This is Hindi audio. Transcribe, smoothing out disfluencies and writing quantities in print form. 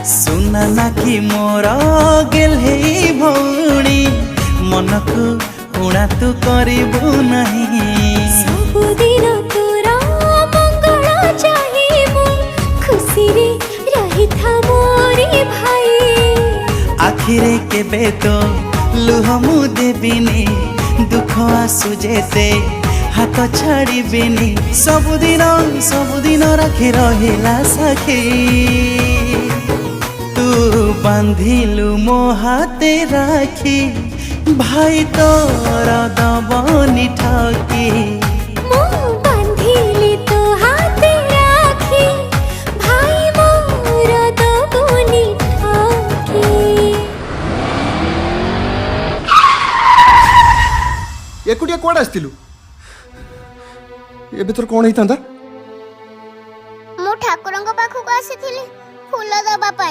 सुना ना कि मोर गेल्हे भौणी मन को उणा तू करिबु नहीं। सबुदिन तोरा मंगल चाहिबु खुशी रे रही था मोरी भाई। आखिरे केबे तो लुह मु देबिनी दुख आसु जेते हाथ छाड़िबिनी। सबुदिन राखी रहिला साखी तू बांधिलु मो हाथे राखी भाई तोर दबनी ठकी। मो बांधिली तो हाथे राखी भाई मोर दबनी ठकी। एकुटिया कुआडे आस्तिलु एबे तोर कोन हेइतांदा? मु ठाकुरंग पाखु को आसीथिली फूल दबा पाई।